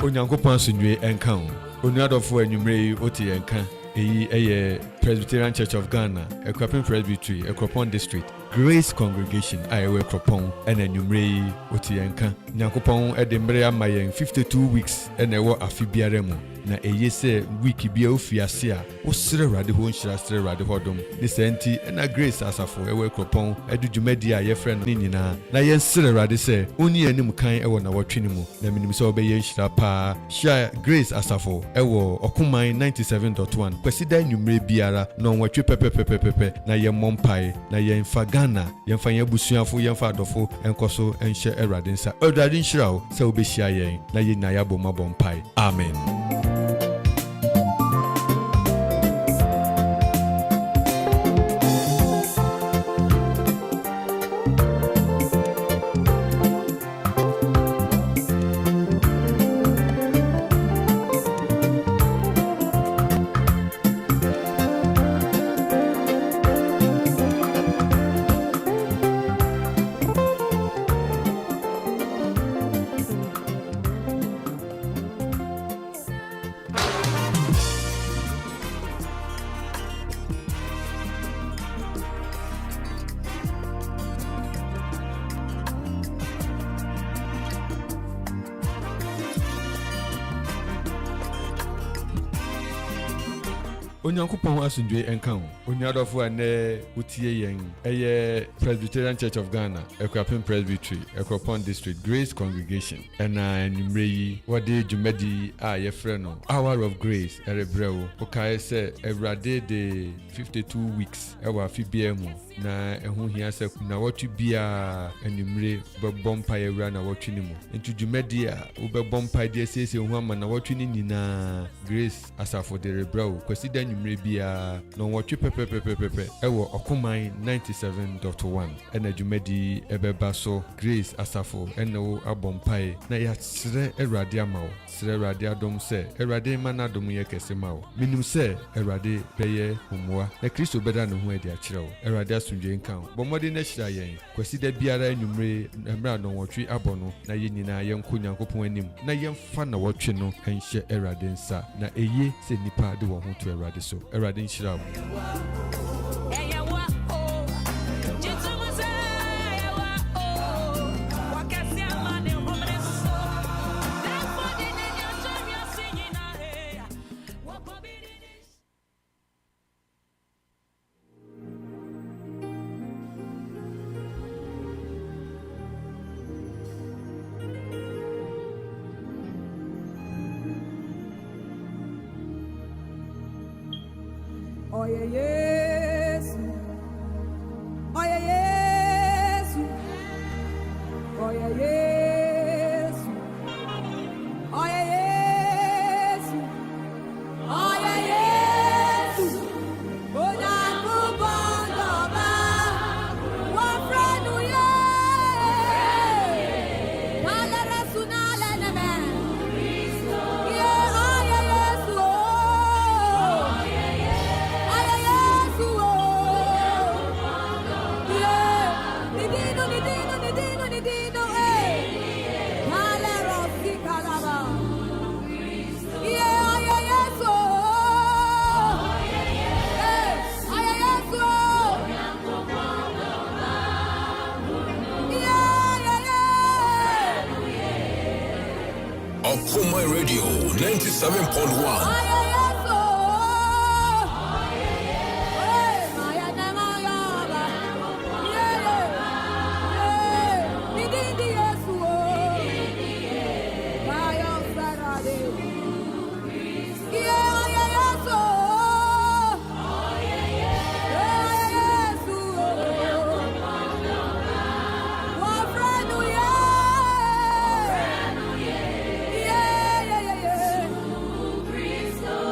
Onyankopon asundwe enka ho. Onuadofo anwumre oti enka. Eyi Presbyterian Church of Ghana, Akuffo Presbyterian, Akropong District, Grace Congregation, Akropong, and anwumre oti enka. Nyankopon edembre amayen 52 weeks and ewo afibiaremu. Na se wiki bia ofiase a osere rade ho nhyira sere rade hodom ne senti na Grace asafo ewe Akropong edudwumadi a ye friend ni nyina na ye sere rade se oni anim kan ewo na wotwe mu na minim se obeye nhyira pa sha Grace asafo ewo Okoman 97.1 kwasida nwumre biara na onwatwe pepepepepe na ye mompai na ye mfa Ghana ye mfa ye busuafo ye mfa adofo enkoso enhye erade nsa erade nhyira o se obehia ye na ye na ya bompai amen. Onyankopon asundwe enka ho. Onuadofo ane utie yen eye Presbyterian Church of Ghana, Akuffo Presbyterian, Akropong District, Grace Congregation. Ena anwumre yi wode dwumadi a ye frɛ no Hour of Grace erebrewo. Okae se Ewrade de 52 weeks ewa afibia mu na ehu hia se na wotu bia anwumre bebompa ewra na wotu ni mu. Ntu dwumadi a wobebompa de sese hu ama na wotu ni nyina Grace asafo de rebrewo kwasida nwumre bia na wotu pepepepepe ewo Okoman 97.1 ena dwumadi ebeba so Grace asafo ena wo abompa na ya sere Ewrade amawo sere Ewrade adom se Ewrade mana adom ye kese mawo minim se Ewrade beye humwa na Kristo beda no ho adi akire wo Ewrade asundwe nkan bomode na hyira yen kwasida biara anwumre emra no wotwe abono na ye nyina ye nko Nyankopon anim na ye mfa na wotwe no enhye Ewrade nsa na eye se nipa de wo ho to Ewrade so Ewrade nhyira wo. Oye Yesu, oye Yesu, oye Yesu, oye Yesu, oye Yesu, Onyankopon Baba, wafrenu ye, nalere sunale neme, ye oye Yesu, Akuffo Radio 97.1. Cristo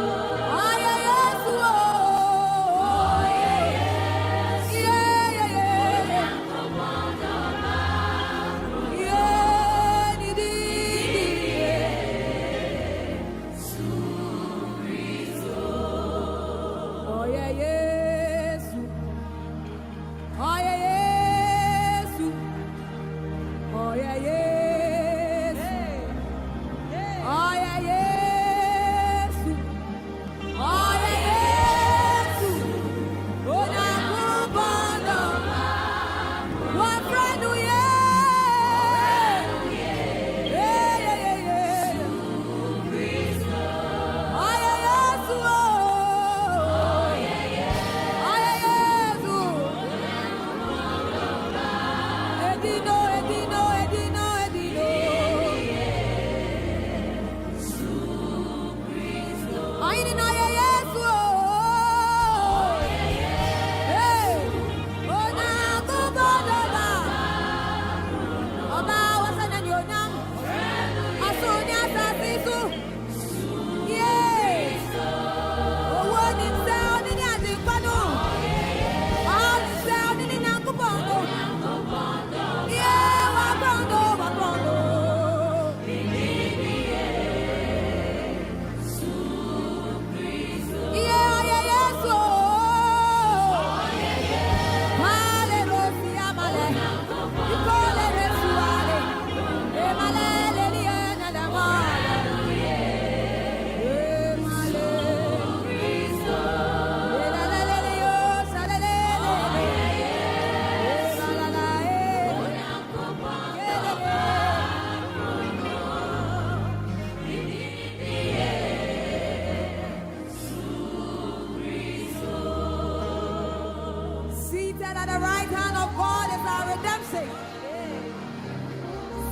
at the right hand of God is our redemption.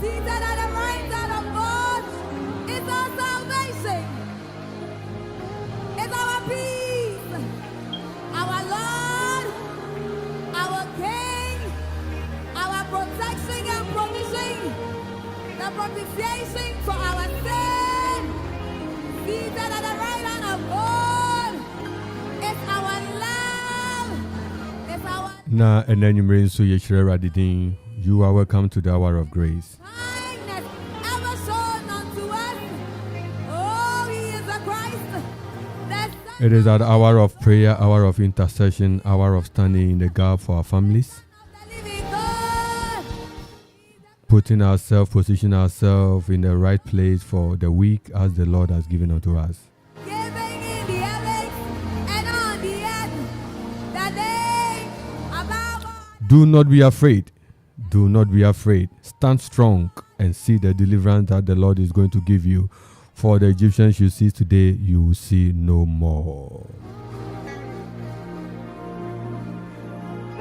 Seated at the right hand of God is our salvation. It's our peace, our Lord, our King, our protection and provision, the propitiation for our sin. Seated at the right hand of God is our love, it's our Na enanyumre so yechire radidin. You are welcome to the hour of grace. kindness ever shown unto us. Oh, he is a Christ. The Son It is an hour of prayer, hour of intercession, hour of standing in the gap for our families, of the living God. putting ourselves, position ourselves in the right place for the week as the Lord has given unto us. Giving in the heavens and on the earth. The name above all. Do not be afraid. Do not be afraid. Stand strong and see the deliverance that the Lord is going to give you. For the Egyptians you see today, you will see no more.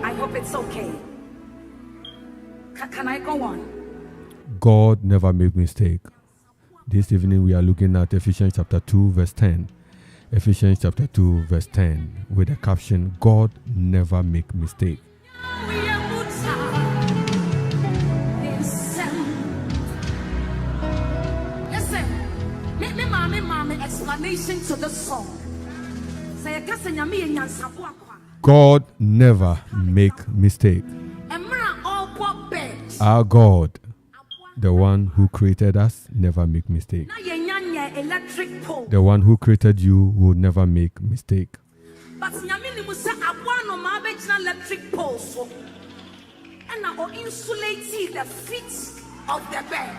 I hope it's okay. Can I go on? God never make mistake. This evening we are looking at Ephesians chapter 2 verse 10. Ephesians chapter 2 verse 10 with the caption, God never make mistake. Listen, me explanation to the song. Say, God never make mistake. Our God, the one who created us, never make mistake. electric pole. The one who created you will never make mistake. But nyame ni say aboa no ma be gina electric pole so. And now insulate the feet of the bed.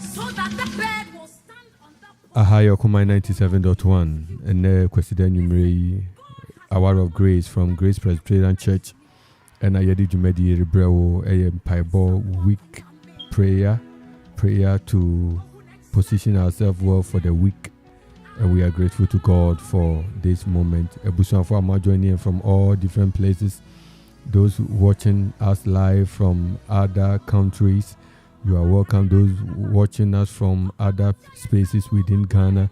So that the bed will stand on the pole. Ahaya Kumai 97.1 and Kwesida Numeri Hour of Grace from Grace Presbyterian Church and Ayedi Jumedi Rebrewo Paibo week prayer to position ourselves well for the week, and we are grateful to God for this moment. Ebusan for Ama joining from all different places. Those watching us live from other countries, you are welcome. Those watching us from other spaces within Ghana,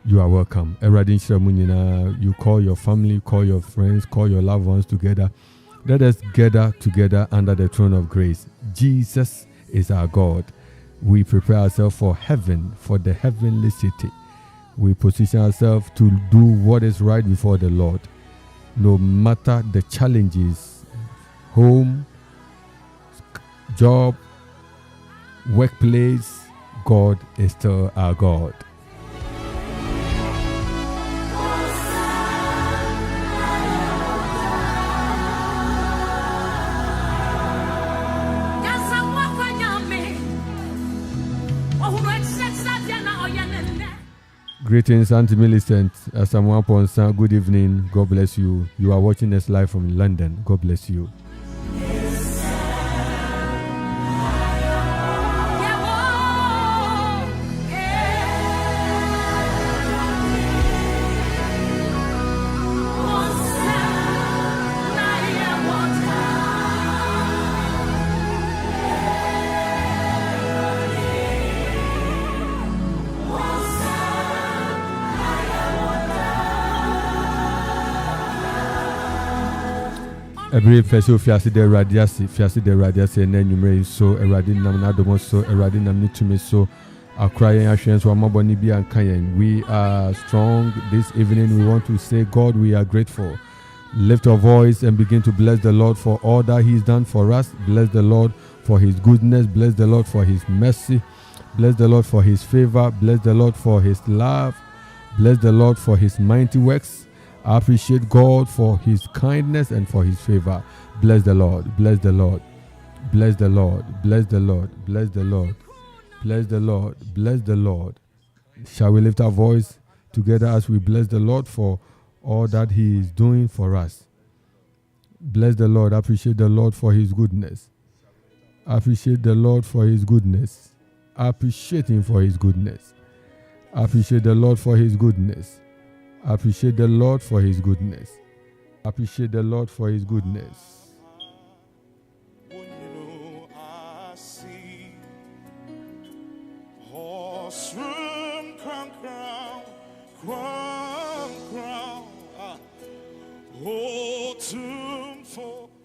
you are welcome. Eradin Shramunina, you call your family, call your friends, call your loved ones together. Let us gather together under the throne of grace. Jesus is our God. We prepare ourselves for heaven, for the heavenly city. We position ourselves to do what is right before the Lord. No matter the challenges, home, job, workplace, God is still our God. Greetings, Auntie Millicent, Asamoah Ponsa. Good evening. God bless you. You are watching us live from London. God bless you. Every person fiasi de radiasi and then you so eradin nam na domo so eradin nam nitume so akrayen ashen so amaboni bi ankayen. We are strong this evening. We want to say, God, we are grateful. Lift your voice and begin to bless the Lord for all that He's done for us. Bless the Lord for His goodness. Bless the Lord for His mercy. Bless the Lord for His favor. Bless the Lord for His love. Bless the Lord for His mighty works. I appreciate God for His kindness and for His favor. Bless the Lord. Bless the Lord. Bless the Lord. Bless the Lord. Bless the Lord. Bless the Lord. Bless the Lord. Shall we lift our voice together as we bless the Lord for all that He is doing for us? Bless the Lord. Appreciate the Lord for His goodness. Appreciate the Lord for His goodness. Appreciate Him for His goodness. Appreciate the Lord for His goodness. Appreciate the Lord for His goodness. Appreciate the Lord for his goodness.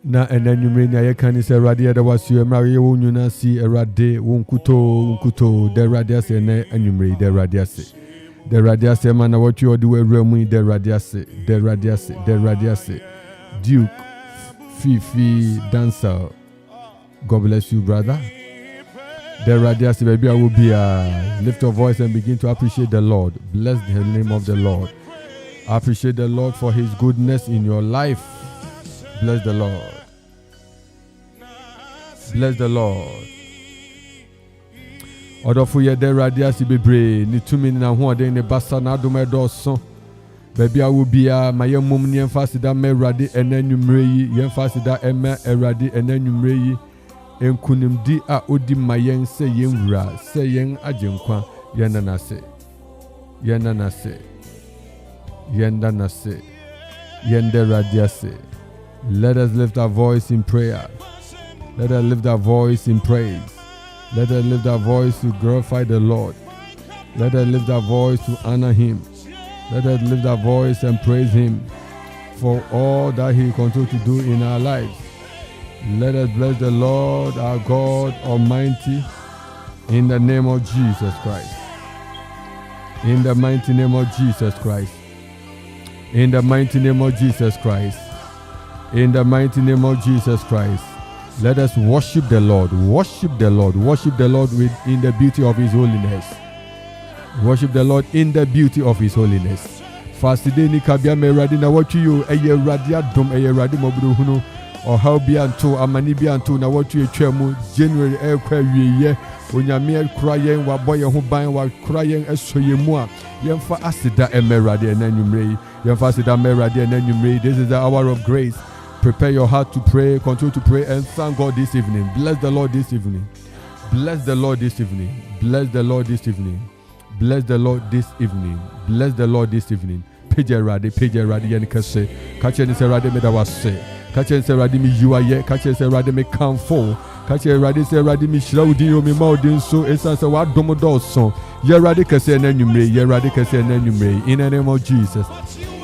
Na enanyumre nya yekani se radio da wasu emra wo nyuna si erade wonkuto de radio se na anyumre de radio se the radiase man na what you do we the radiase Duke Fifi dancer. God bless you, brother. The radiase baby, I will be lift your voice and begin to appreciate the Lord. Bless the name of the Lord. Appreciate the Lord for his goodness in your life. Bless the Lord. Bless the Lord. Odofu ye de radiasi bebre ni tumi na ho de ne basa na adom edoso baby a wo bia maye mum ni emfase da me radi enanwumre yi ye emfase da ema eradi enanwumre yi enkunimdi a odi mayen se yenwura se yen agenkwa yenanase yende radiasi. Let us lift our voice in prayer. Let us lift our voice in praise. Let us lift our voice to glorify the Lord. Let us lift our voice to honor him. Let us lift our voice and praise him for all that he continues to do in our lives. Let us bless the Lord our God Almighty in the name of Jesus Christ. In the mighty name of Jesus Christ. In the mighty name of Jesus Christ. In the mighty name of Jesus Christ. Let us worship the Lord. Worship the Lord. Worship the Lord in the beauty of his holiness. Worship the Lord in the beauty of his holiness. Faside ni kabia me radi na watu yo eye radi adom eye radi mobro hunu o how bi anto amani bi anto na watu etwa mu January e kwa wieye onyame kura yen wa boye ho ban wa kura yen esoye mu a yemfa asida emerade enanwumre yemfa asida emerade enanwumre. This is the hour of grace. Prepare your heart to pray, continue to pray and thank God this evening. Bless the Lord this evening. Bless the Lord this evening. Bless the Lord this evening. Bless the Lord this evening. Bless the Lord this evening. Page radi yen kase. Kache ni se radi me da wase. Kache ni se radi mi yuaye. Kache ni se radi me kanfo. Kache radi se radi mi shraudi yo mi maudin so esa se wa domodo so. Ye radi kase na nyumre. Ye radi kase na nyumre. In the name of Jesus.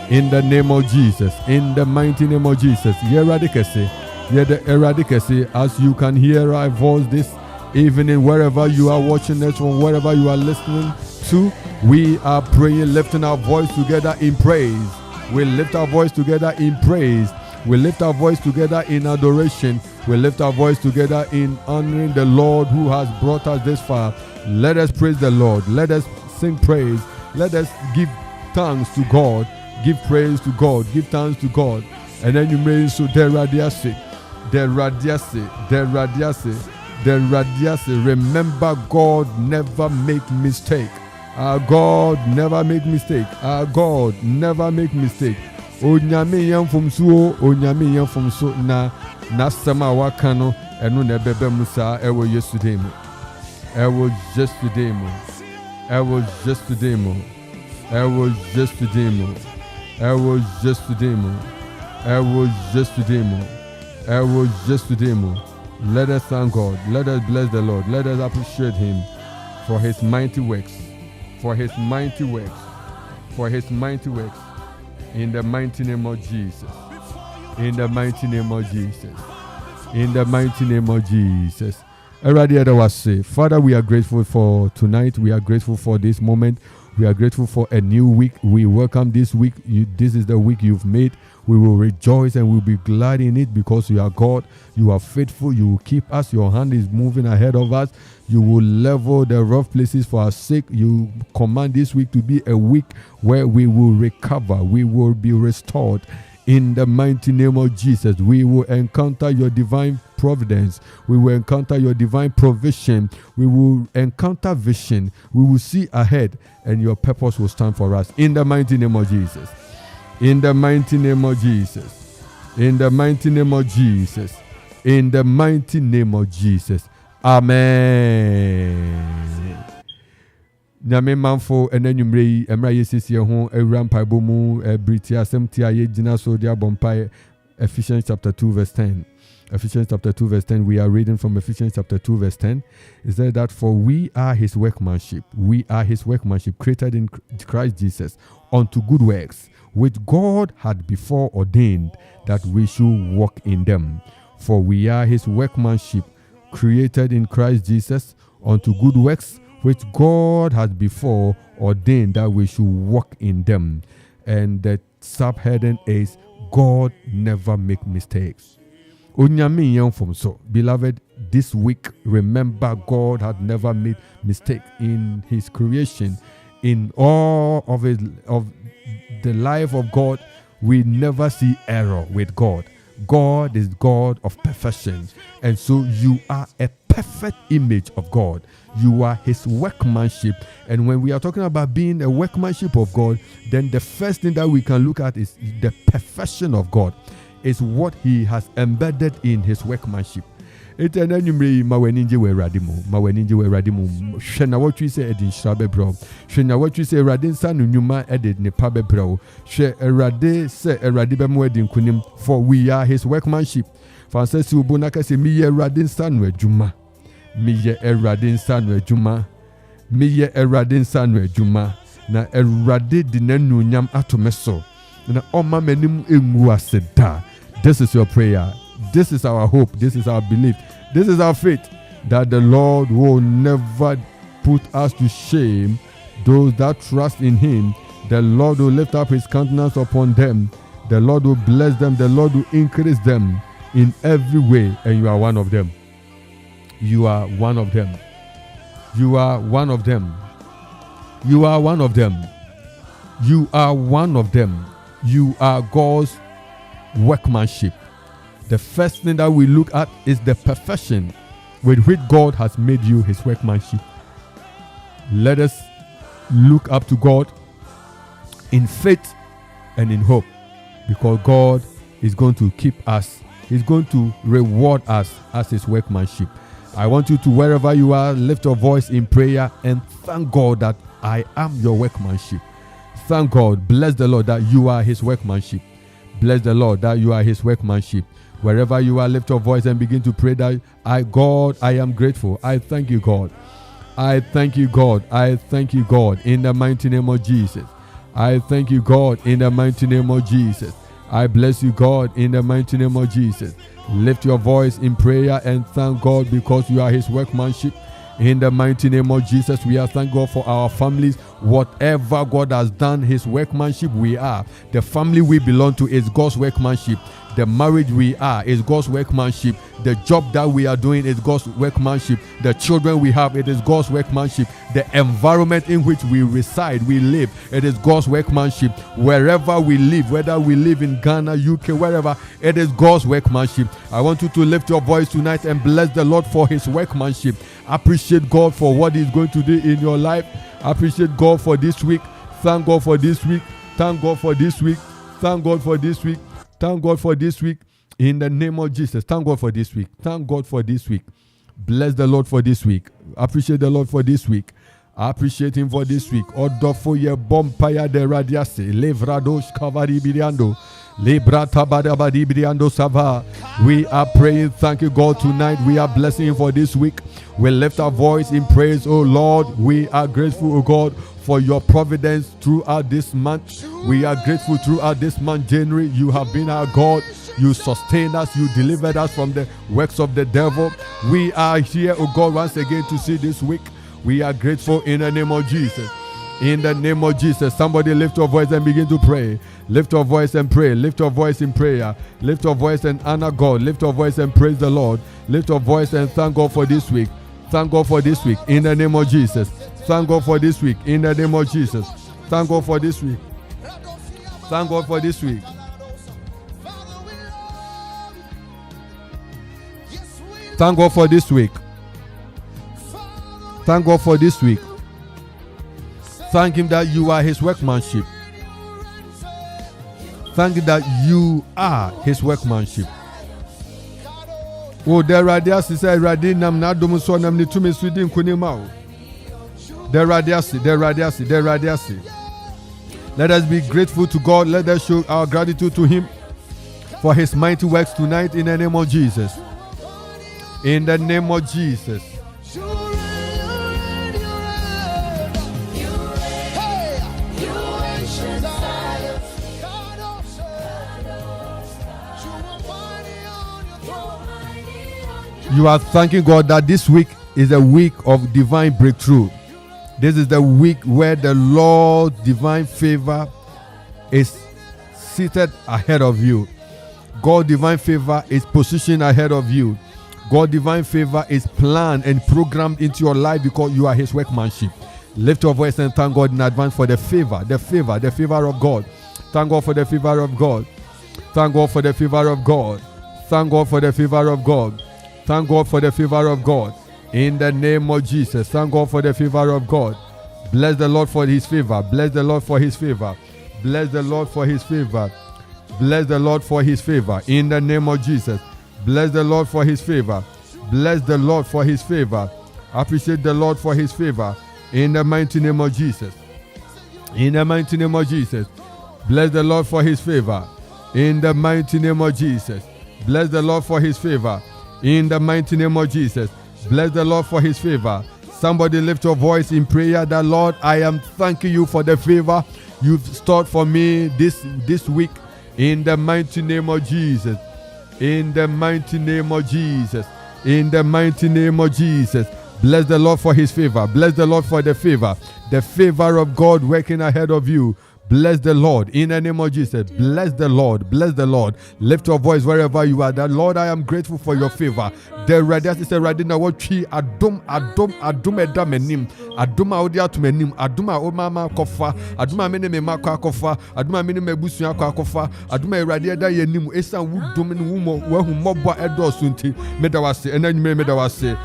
In the name of Jesus, in the mighty name of Jesus, eradicate, as you can hear our voice this evening, wherever you are watching this from, wherever you are listening to, we are praying, lifting our voice together in praise. We lift our voice together in praise. We lift our voice together in adoration. We lift our voice together in honoring the Lord who has brought us this far. Let us praise the Lord. Let us sing praise. Let us give thanks to God. Give praise to God. Give thanks to God. And then you may so the radiasi. Remember, God never make mistake. Our God never make mistake. Our God never make mistake. Onyame yam from so na sama wakano enu ne bebe musa ewo yesterday mo. Ewo yesterday mo. Let us thank God. Let us bless the Lord. Let us appreciate him for his mighty works. In the mighty name of Jesus. Father, we are grateful for tonight. We are grateful for this moment. We are grateful for a new week. We welcome this week. This is the week you've made. We will rejoice and we'll be glad in it because you are God. You are faithful. You will keep us. Your hand is moving ahead of us. You will level the rough places for our sake. You command this week to be a week where we will recover. We will be restored. In the mighty name of Jesus, we will encounter your divine providence. We will encounter your divine provision. We will encounter vision. We will see ahead and your purpose will stand for us. In the mighty name of Jesus. In the mighty name of Jesus. In the mighty name of Jesus. In the mighty name of Jesus. Amen. Nyame manfo enanwumre yi emra yesisi ho ewura mpaibo mu briti asem ti aye gina so dia bompai. Ephesians chapter 2 verse 10. Ephesians chapter 2 verse 10. We are reading from Ephesians chapter 2 verse 10. It says that for we are his workmanship. We are his workmanship created in Christ Jesus unto good works, which God had before ordained that we should walk in them. For we are his workmanship created in Christ Jesus unto good works, which God had before ordained that we should walk in them. And the subheading is God never make mistakes. Beloved, this week, remember God had never made mistake in his creation. In all of the life of God, we never see error with God. God is God of perfection. And so you are a perfect image of God. You are his workmanship. And when we are talking about being a workmanship of God, then the first thing that we can look at is the perfection of God. Is what he has embedded in his workmanship. It and anyway, Maweninja were radimu, Maweninja were radimu. Shena what we say edin shabe bro. Shena what we say radin san numa edit ne pabe bro. She erade se eradibem wedding kunim, for we are his workmanship. Francis Ubunaka say me radin san we juma. Me eradin san we juma. Me eradin san we juma. Na erade dinenu nyam atomeso. Na oma menim engu aseda. This is your prayer. This is our hope. This is our belief. This is our faith that the Lord will never put us to shame. Those that trust in him, the Lord will lift up his countenance upon them. The Lord will bless them. The Lord will increase them in every way. And you are one of them. You are one of them. You are one of them. You are one of them. You are one of them. You are God's workmanship. The first thing that we look at is the perfection with which God has made you his workmanship. Let us look up to God in faith and in hope, because God is going to keep us. He's going to reward us as his workmanship. I want you to, wherever you are, lift your voice in prayer and thank God that I am your workmanship. Thank God. Bless the Lord that you are his workmanship. Bless the Lord that you are his workmanship. Wherever you are, lift your voice and begin to pray that God, I am grateful. I thank you, God. I thank you, God. I thank you, God, in the mighty name of Jesus. I thank you, God, in the mighty name of Jesus. I bless you, God, in the mighty name of Jesus. Lift your voice in prayer and thank God because you are his workmanship. In the mighty name of Jesus, we are thank God for our families. Whatever God has done, his workmanship we are. The family we belong to is God's workmanship. The marriage we are is God's workmanship. The job that we are doing is God's workmanship. The children we have, it is God's workmanship. The environment in which we reside, we live, it is God's workmanship. Wherever we live, whether we live in Ghana, UK, wherever, it is God's workmanship. I want you to lift your voice tonight and bless the Lord for his workmanship. Appreciate God for what he's going to do in your life. Appreciate God for this week. Thank God for this week. Thank God for this week. Thank God for this week. Thank God for this week. In the name of Jesus. Thank God for this week. Thank God for this week. Bless the Lord for this week. Appreciate the Lord for this week. Appreciate him for this week. Odofo ye bompaya de radiase. Levradosh kavari biriando. Lebrata badabadi biriando sava. We are praying. Thank you, God, tonight. We are blessing him for this week. We lift our voice in praise. Oh Lord, we are grateful, oh God, for your providence throughout this month. We are grateful throughout this month, January. You have been our God. You sustained us. You delivered us from the works of the devil. We are here, oh God, once again to see this week. We are grateful in the name of Jesus. In the name of Jesus. Somebody lift your voice and begin to pray. Lift your voice and pray. Lift your voice in prayer. Lift your voice and honor God. Lift your voice and praise the Lord. Lift your voice and thank God for this week. Thank God for this week in the name of Jesus. Thank God for this week in the name of Jesus. Thank God for this week. Thank God for this week. Thank God for this week. Thank God for this week. Thank him that you are his workmanship. Thank him that you are his workmanship. Oh, there are there, sister, Radin, Nam Nadum, so Nam Nitume Sweden Kunimao. Let us be grateful to God. Let us show our gratitude to Him for His mighty works tonight in the name of Jesus. In the name of Jesus. You are thanking God that this week is a week of divine breakthrough. This is the week where the Lord's divine favor is seated ahead of you. God's divine favor is positioned ahead of you. God's divine favor is planned and programmed into your life because you are His workmanship. Lift your voice and thank God in advance for the favor of God. Thank God for the favor of God. Thank God for the favor of God. Thank God for the favor of God. Thank God for the favor of God. In the name of Jesus, thank God for the favor of God. Bless the Lord for His favor. Bless the Lord for His favor. Bless the Lord for His favor. Bless the Lord for His favor. In the name of Jesus, bless the Lord for His favor. Bless the Lord for His favor. Appreciate the Lord for His favor. In the mighty name of Jesus. In the mighty name of Jesus. Bless the Lord for His favor. In the mighty name of Jesus. Bless the Lord for His favor. In the mighty name of Jesus. Bless the Lord for His favor. Somebody lift your voice in prayer that, Lord, I am thanking you for the favor you've stored for me this week. In the mighty name of Jesus. In the mighty name of Jesus. In the mighty name of Jesus. Bless the Lord for His favor. Bless the Lord for the favor. The favor of God working ahead of you. Bless the Lord in the name of Jesus. Bless the Lord. Bless the Lord. Lift your voice wherever you are. That, Lord, I am grateful for your favor. The radius is a radina what tree adum edamenim aduma odia to menim aduma omama kofa aduma mene me makwa kofa aduma mene mebusu akwa kofa aduma eradia da yenim esan wudum ne wumo wahu mobwa edosu nti medawase enanyume medawase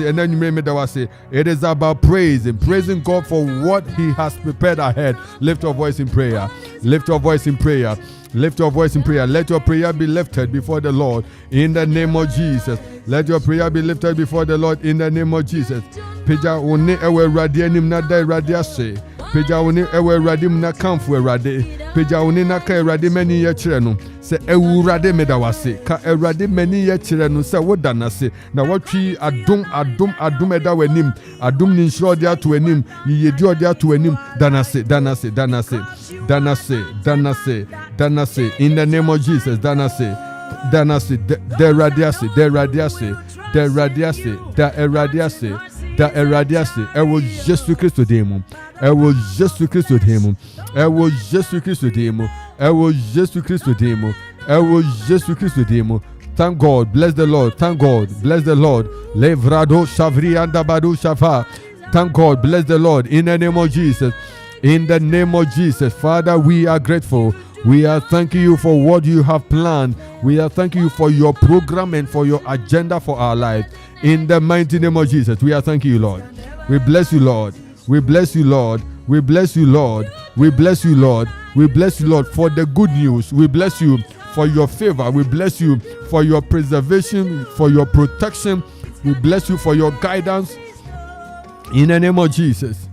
enanyume medawase. It is about praising God for what He has prepared ahead. Lift your voice in prayer. Lift your voice in prayer. Lift your voice in prayer. Let your prayer be lifted before the Lord in the name of Jesus. Let your prayer be lifted before the Lord in the name of Jesus. Peja one ewe radianim na da radiase. Peja one ewe radim na kamfu rade. Peja one na ka rade mani ye kire no. Se ewu rade medawase. Ka rade mani ye kire no se wodanase. Na watwi adum eda wanim. Adum ni nshro dia to anim. Yedi odia to anim. Danase. In the name of Jesus, Danase, the radiase. I will just to Christ demo. I will just to Christ demo. I will just to Christ demo. I will just to Christ demo. I will just to Christ demo. Thank God, bless the Lord. Thank God, bless the Lord. Levrado Shavri and Abadu Shafa. Thank God, bless the Lord in the name of Jesus. In the name of Jesus, Father, we are grateful. We are thanking you for what you have planned. We are thanking you for your program and for your agenda for our life. In the mighty name of Jesus, we are thanking you, Lord. We bless you, Lord. We bless you, Lord. We bless you, Lord. We bless you, Lord. We bless you, Lord, for the good news. We bless you for your favor. We bless you for your preservation, for your protection. We bless you for your guidance. In the name of Jesus.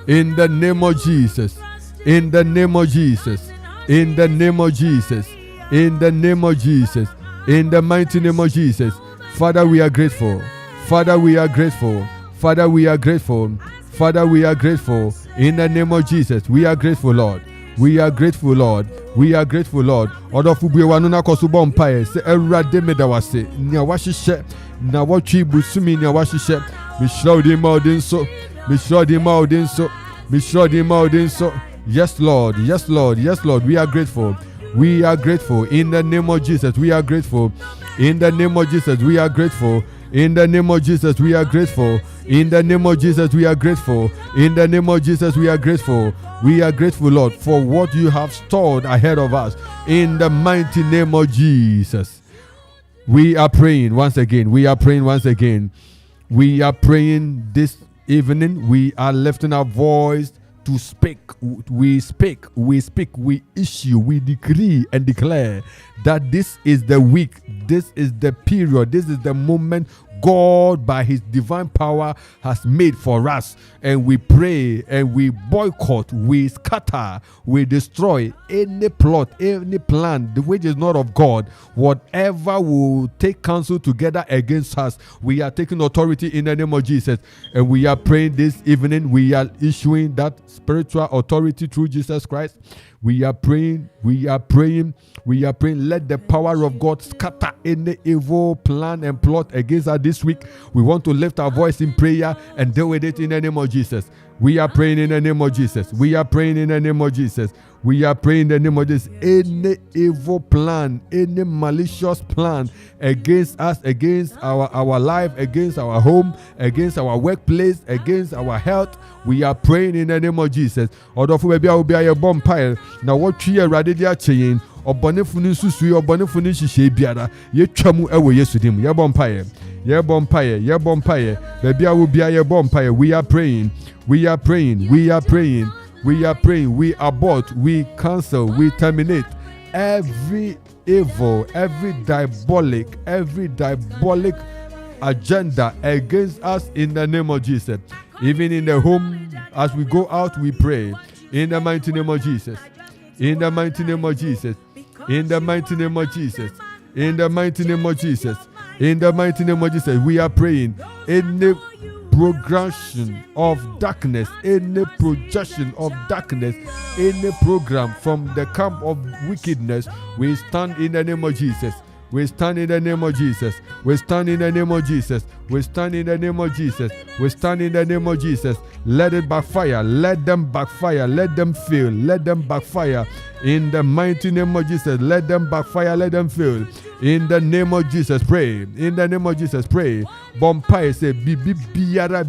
In the name of Jesus. In the name of Jesus. In the name of Jesus. In the name of Jesus. In the mighty name of Jesus. Father, we are grateful. Father, we are grateful. Father, we are grateful. Father, we are grateful. In the name of Jesus, we are grateful, Lord. We are grateful, Lord. We are grateful, Lord. Odofubu wanuna kosubo mpae se erade medawase. Nya washishe na watwi busumi nya washishe. Mishro di maudinso. Mishro di maudinso. Mishro di maudinso. Yes, Lord. Yes, Lord. Yes, Lord. We are grateful. We are grateful. In the name of Jesus, we are grateful. In the name of Jesus, we are grateful. In the name of Jesus, we are grateful. In the name of Jesus, we are grateful. In the name of Jesus, we are grateful. We are grateful, Lord, for what you have stored ahead of us. In the mighty name of Jesus. We are praying once again. We are praying once again. We are praying this evening. We are lifting our voice to speak. We speak, we issue, we decree and declare that this is the week, this is the period, this is the moment God by his divine power has made for us. And we pray and we boycott, we scatter, we destroy any plot, any plan which is not of God. Whatever will take counsel together against us, we are taking authority in the name of Jesus. And we are praying this evening. We are issuing that spiritual authority through Jesus Christ. We are praying. Let the power of God scatter any evil plan and plot against us this week. We want to lift our voice in prayer and deal with it in the name of Jesus. We are praying in the name of Jesus. We are praying in the name of Jesus. We are praying in the name of Jesus. Any evil plan, any malicious plan against us, against our life, against our home, against our workplace, against our health, we are praying in the name of Jesus. Odofo baby will be a bomb pile. Now what tree a radidia chain or bonifuni susu or bonifuni shishe biara, ye chamu ewe yesudim, ye bompire. Yeah, bonfire, yeah, bonfire. Baby, I will be a bonfire. We are praying, we are praying, we are praying, we are praying. We abort, we cancel, we terminate every evil, every diabolic agenda against us in the name of Jesus. Even in the home, as we go out, we pray in the mighty name of Jesus. In the mighty name of Jesus. In the mighty name of Jesus. In the mighty name of Jesus. In the mighty name of Jesus, we are praying. Any progression of darkness, any projection of darkness, any program from the camp of wickedness, we stand in the name of Jesus. We stand in the name of Jesus. We stand in the name of Jesus. We stand in the name of Jesus. We stand in the name of Jesus. Let it backfire. Let them backfire. Let them fail. Let them backfire. In the mighty name of Jesus. Let them backfire. Let them fail. In the name of Jesus, pray. In the name of Jesus, pray. Bompai say, bibi biara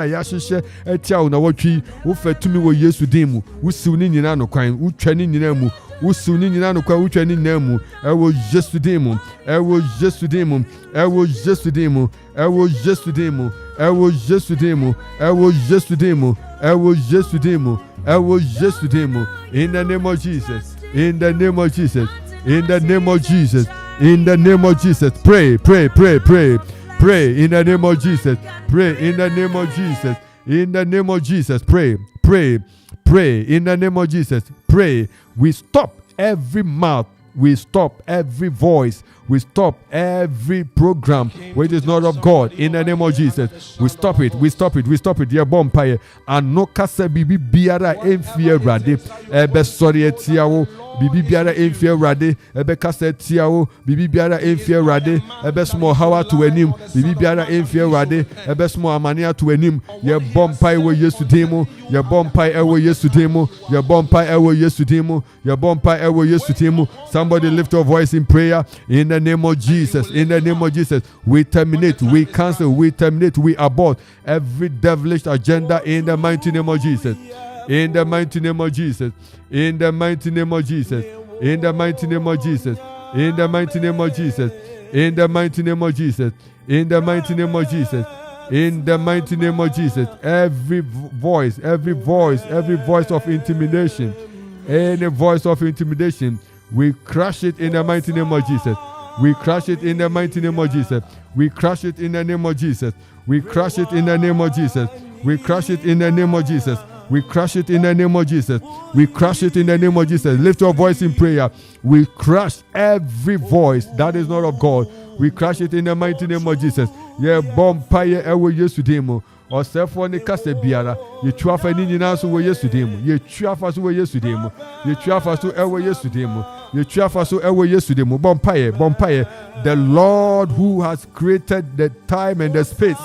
yashishe etia una watchi. Ufetumi wo Yesu dimu. Usuni nyina no kwan. Utwani nyina mu. Usuni nyina no kwan. Utwani nyina mu. Ewo Yesu dimu. Ewo Yesu dimu. Ewo Yesu dimu. Ewo Yesu dimu. Ewo Yesu dimu. Ewo Yesu dimu. Ewo Yesu dimu. Ewo Yesu dimu. In the name of Jesus. In the name of Jesus. In the name of Jesus. In the name of Jesus. Pray, pray, pray, pray. Pray in the name of Jesus. Pray in the name of Jesus. In the name of Jesus. Pray, pray, pray in the name of Jesus. Pray. We stop every mouth. We stop every voice. We stop every program which is not of God in the name of Jesus. We stop it. We stop it. We stop it. Dear bonfire. And no kasa bibi biara enfie rade. Ebe sorry etiawo. Bibi biara enfie rade. Ebe kasa etiawo. Bibi biara enfie rade. Ebe small hawa to enim. Bibi biara enfie rade. Ebe small amania to enim. Ye bonfire we yesu demo. Ye bonfire ewe yesu demo. Ye bonfire ewe yesu demo. Ye bonfire ewe yesu demo. Somebody lift your voice in prayer in the name of Jesus. In the name of Jesus, we terminate, we cancel, we terminate, we abort every devilish agenda in the mighty name of Jesus. In the mighty name of Jesus. In the mighty name of Jesus. In the mighty name of Jesus. In the mighty name of Jesus. In the mighty name of Jesus. In the mighty name of Jesus. In the mighty name of Jesus. Every voice of intimidation, any voice of intimidation, we crush it in the mighty name of Jesus. We crush it in the mighty name of Jesus. We crush it in the name of Jesus. We crush it in the name of Jesus. We crush it in the name of Jesus. We crush it in the name of Jesus. We crush it in the name of Jesus. Lift your voice in prayer. We crush every voice that is not of God. We crush it in the mighty name of Jesus. Yeah, bompire ewe Yesu demo. Osefo ne kase biara ye tuafa ni nyina so wo Yesu demo. Ye tuafa so wo Yesu demo. Ye tuafa so ewe Yesu demo. Ye tuafa so ewe Yesu demo. Bompire. The Lord who has created the time and the space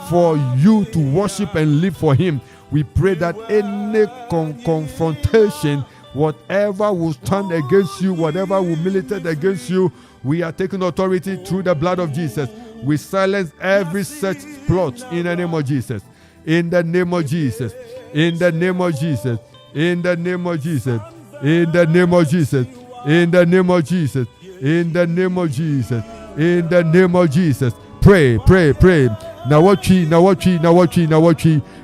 for you to worship and live for him. We pray that any confrontation, whatever will stand against you, whatever will militate against you, we are taking authority through the blood of Jesus. We silence every such plot in the name of Jesus. In the name of Jesus. In the name of Jesus. In the name of Jesus. In the name of Jesus. In the name of Jesus. In the name of Jesus. In the name of Jesus. Pray. Nawatri.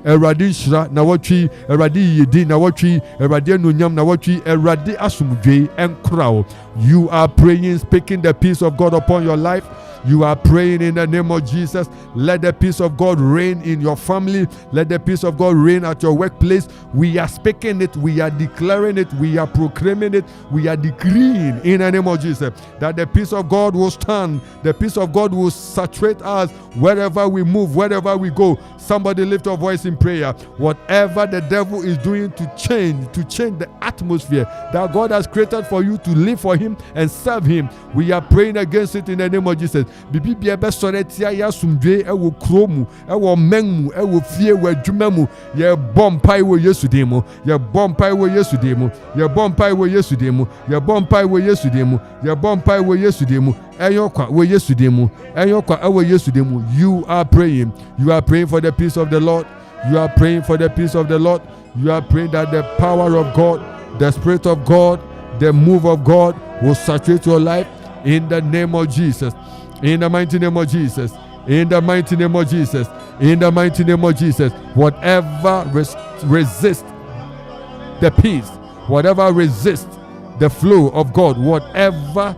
Eradi shra. Nawatri. Eradi yedi. Nawatri. Eradi nunyam. Nawatri. Eradi asumdwe enkrao. You are praying, speaking the peace of God upon your life. You are praying in the name of Jesus. Let the peace of God reign in your family. Let the peace of God reign at your workplace. We are speaking it. We are declaring it. We are proclaiming it. We are decreeing in the name of Jesus that the peace of God will stand. The peace of God will saturate us wherever we move, wherever we go. Somebody lift your voice in prayer. Whatever the devil is doing to change the atmosphere that God has created for you to live for him and serve him, we are praying against it in the name of Jesus. Bibi bia be soretia ya sumdwe ewo kromu ewo menmu ewo fie wo adwumamu ye bompai wo Yesu demo ye bompai wo Yesu demo ye bompai wo Yesu demo ye bompai wo Yesu demo ye bompai wo Yesu demo eyokwa wo Yesu demo eyokwa ewo Yesu demo. You are praying for the peace of the Lord. You are praying for the peace of the Lord. You are praying that the power of God, the Spirit of God, the move of God will saturate your life in the name of Jesus. In the mighty name of Jesus. In the mighty name of Jesus. In the mighty name of Jesus. Whatever resists the peace, whatever resists the flow of God, whatever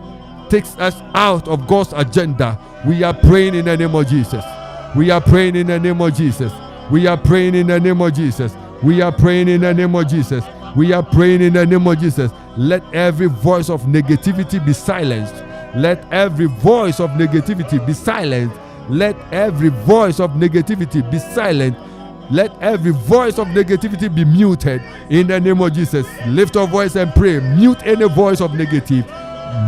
takes us out of God's agenda, we are praying in the name of Jesus. We are praying in the name of Jesus. We are praying in the name of Jesus. We are praying in the name of Jesus. We are praying in the name of Jesus. Let every voice of negativity be silenced. Let every voice of negativity be silent. Let every voice of negativity be silent. Let every voice of negativity be muted in the name of Jesus. Lift your voice and pray. Mute any voice of negative.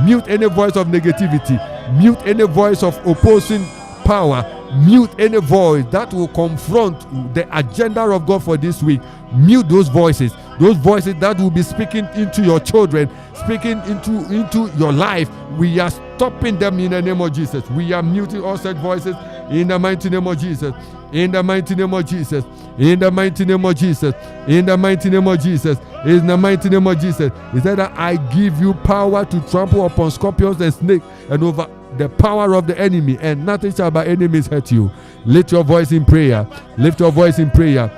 Mute any voice of negativity. Mute any voice of opposing power. Mute any voice that will confront the agenda of God for this week. Mute those voices that will be speaking into your children, speaking into your life. We are stopping them in the name of Jesus. We are muting all such voices in the mighty name of Jesus. In the mighty name of Jesus. In the mighty name of Jesus. In the mighty name of Jesus. In the mighty name of Jesus. He said that I give you power to trample upon scorpions and snakes and over the power of the enemy, and nothing shall by enemies hurt you. Lift your voice in prayer. Lift your voice in prayer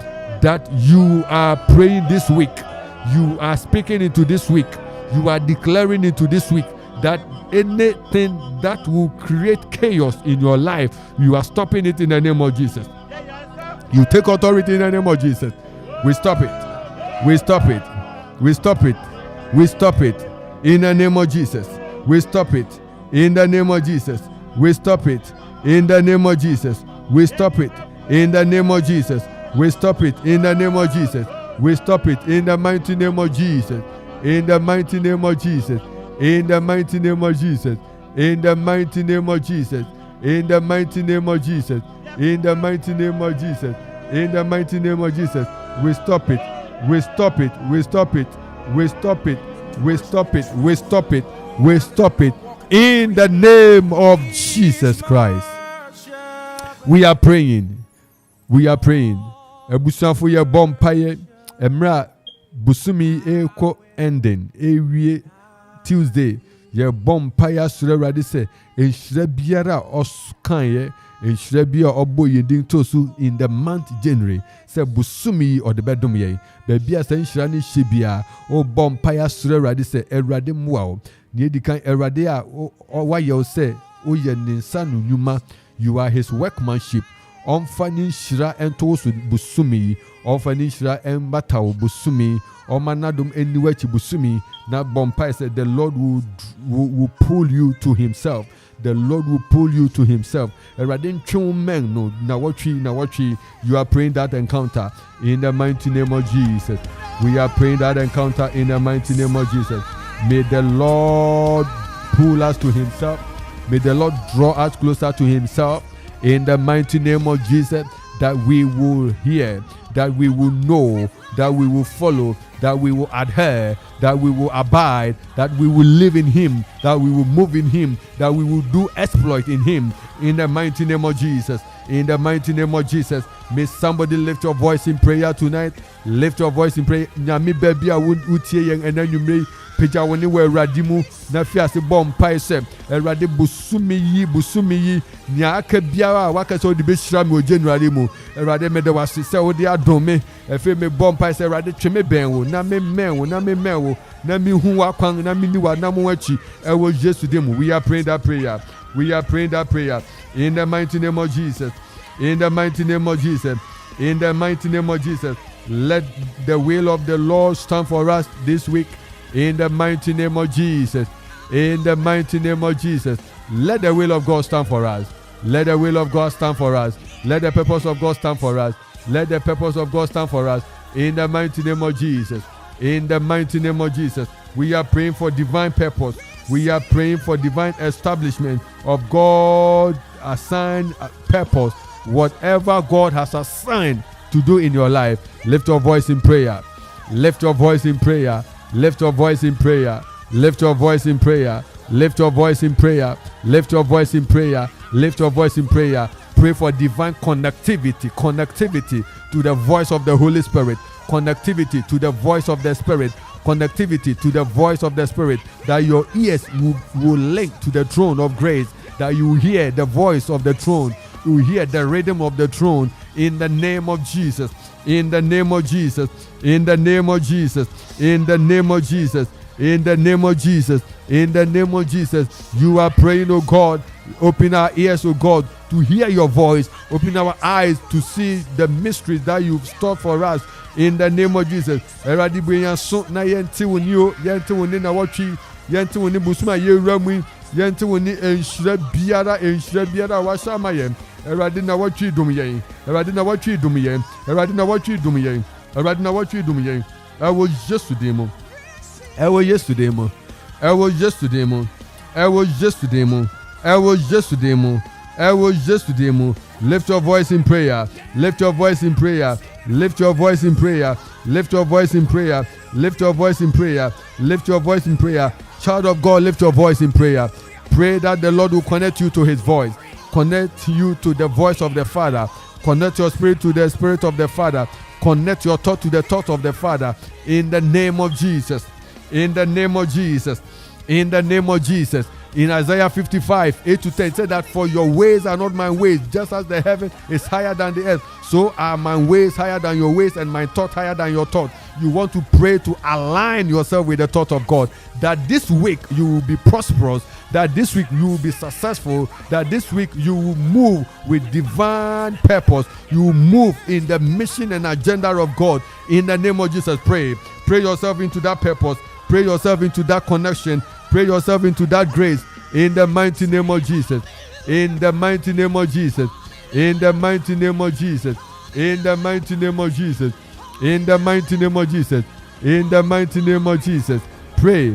that you are praying this week. You are speaking into this week. You are declaring into this week that anything that will create chaos in your life, you are stopping it in the name of Jesus. You take authority in the name of Jesus. We stop it. We stop it. We stop it. We stop it in the name of Jesus. We stop it. In the name of Jesus, we stop it. In the name of Jesus, we stop it. In the name of Jesus, we stop it. In the name of Jesus, we stop it. In the mighty name of Jesus. In the mighty name of Jesus. In the mighty name of Jesus. In the mighty name of Jesus. In the mighty name of Jesus. In the mighty name of Jesus. In the mighty name of Jesus, we stop it. We stop it. We stop it. We stop it. We stop it. We stop it. We stop it. In the name of Jesus Christ, we are praying. We are praying. Ebusanfo ye bompaye emra busumi eko ending ewie Tuesday ye bompaye asure rade se enhire biara oskan ye enhire bia obo yedin tosu in the month January se busumi or the bedom ye bebia se enhire ni hye o bompaye asure rade se erade muwa Niedikan erade a waye say oye ninsa no nyuma. You are his workmanship. Omfani shira ento so busumi, omfani shira embata busumi, omanadum eniwachi busumi. Na bompai said the Lord will pull you to himself. The Lord will pull you to himself. Erade ntwumen no na watchi. You are praying that encounter in the mighty name of Jesus. We are praying that encounter in the mighty name of Jesus. May the Lord pull us to himself. May the Lord draw us closer to himself in the mighty name of Jesus, that we will hear, that we will know, that we will follow, that we will adhere, that we will abide, that we will live in him, that we will move in him, that we will do exploit in him in the mighty name of Jesus. In the mighty name of Jesus, may somebody lift your voice in prayer tonight. Lift your voice in prayer. Nyami baby a utie yen ena nyumre peja woni we radimu na fiase bom pai se erade busumi yi nya aka biara waka se odi be hira me o January mu erade me de wase se odi adom me efe me bom pai se erade tweme ben wo na me men wo na mi hu wa kwan na mi ni wa na mo achi ewo Jesus dem. We are praying that prayer. We are praying that prayer in the mighty name of Jesus. In the mighty name of Jesus. In the mighty name of Jesus. Let the will of the Lord stand for us this week. In the mighty name of Jesus. In the mighty name of Jesus. Let the will of God stand for us. Let the will of God stand for us. Let the purpose of God stand for us. Let the purpose of God stand for us. In the mighty name of Jesus. In the mighty name of Jesus. We are praying for divine purpose. We are praying for divine establishment of God assigned purpose. Whatever God has assigned to do in your life, lift your voice in prayer. Lift your voice in prayer. Lift your voice in prayer. Lift your voice in prayer. Lift your voice in prayer. Lift your voice in prayer. Lift your voice in prayer. Pray for divine connectivity to the voice of the Holy Spirit, connectivity to the voice of the Spirit, connectivity to the voice of the Spirit, that your ears will link to the throne of grace, that you hear the voice of the throne, you hear the rhythm of the throne, in the name of Jesus, in the name of Jesus, in the name of Jesus, in the name of Jesus, in the name of Jesus, in the name of Jesus. You are praying, oh God, open our ears, oh God, to hear your voice, open our eyes to see the mysteries that you've stored for us, in the name of Jesus. Eradi benya so na yente woni o, yente woni na watwi, yente woni busuma ye ramu, yente woni enhira biara wa shama yen. Eradi na watwi dum yen. Eradi na watwi dum yen. Eradi na watwi dum yen. Eradi na watwi dum yen. I was yesterday mo. I was yesterday mo. I was yesterday mo. I was yesterday mo. I was yesterday mo. I was yesterday mo. Lift your voice in prayer. Lift your voice in prayer. Lift your voice in prayer. Lift your voice in prayer. Lift your voice in prayer. Lift your voice in prayer. Child of God, lift your voice in prayer. Pray that the Lord will connect you to his voice. Connect you to the voice of the Father. Connect your spirit to the spirit of the Father. Connect your thought to the thought of the Father. In the name of Jesus. In the name of Jesus. In the name of Jesus. In Isaiah 55, 8-10, it said that for your ways are not my ways, just as the heaven is higher than the earth, so are my ways higher than your ways and my thought higher than your thought. You want to pray to align yourself with the thought of God, that this week you will be prosperous, that this week you will be successful, that this week you will move with divine purpose, you will move in the mission and agenda of God. In the name of Jesus, pray yourself into that purpose, pray yourself into that connection, pray yourself into that grace, in the mighty name of Jesus. In the mighty name of Jesus. In the mighty name of Jesus. In the mighty name of Jesus. In the mighty name of Jesus. In the mighty name of Jesus. Pray.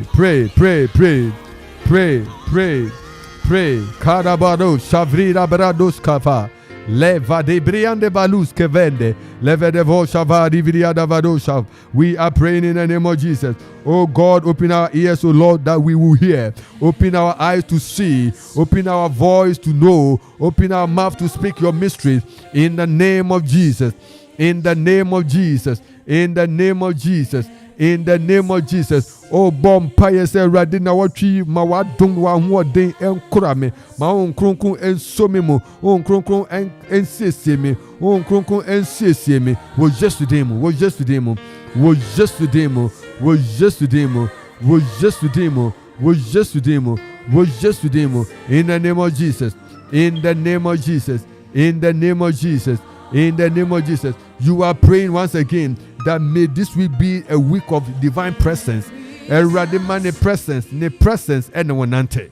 Karabado Shavrida Brados Kafa. Leva de briande balus que vende. Leve de vo shavadi vriada vadoshav. We are praying in the name of Jesus. Oh God, open our ears, oh Lord, that we will hear. Open our eyes to see. Open our voice to know. Open our mouth to speak your mysteries. In the name of Jesus. In the name of Jesus. In the name of Jesus. In the name of Jesus. Oh bompire say radina watwi ma wadom wa hoden enkura me ma onkronkron ensome mo onkronkron ensiesie me onkronkron ensiesie me wo yesterday mo wo yesterday mo wo yesterday mo wo yesterday mo wo yesterday mo wo yesterday mo wo yesterday mo. In the name of Jesus. In the name of Jesus. In the name of Jesus. In the name of Jesus. You are praying once again that may this week be a week of divine presence. Eradimane presence, ne presence, and nante.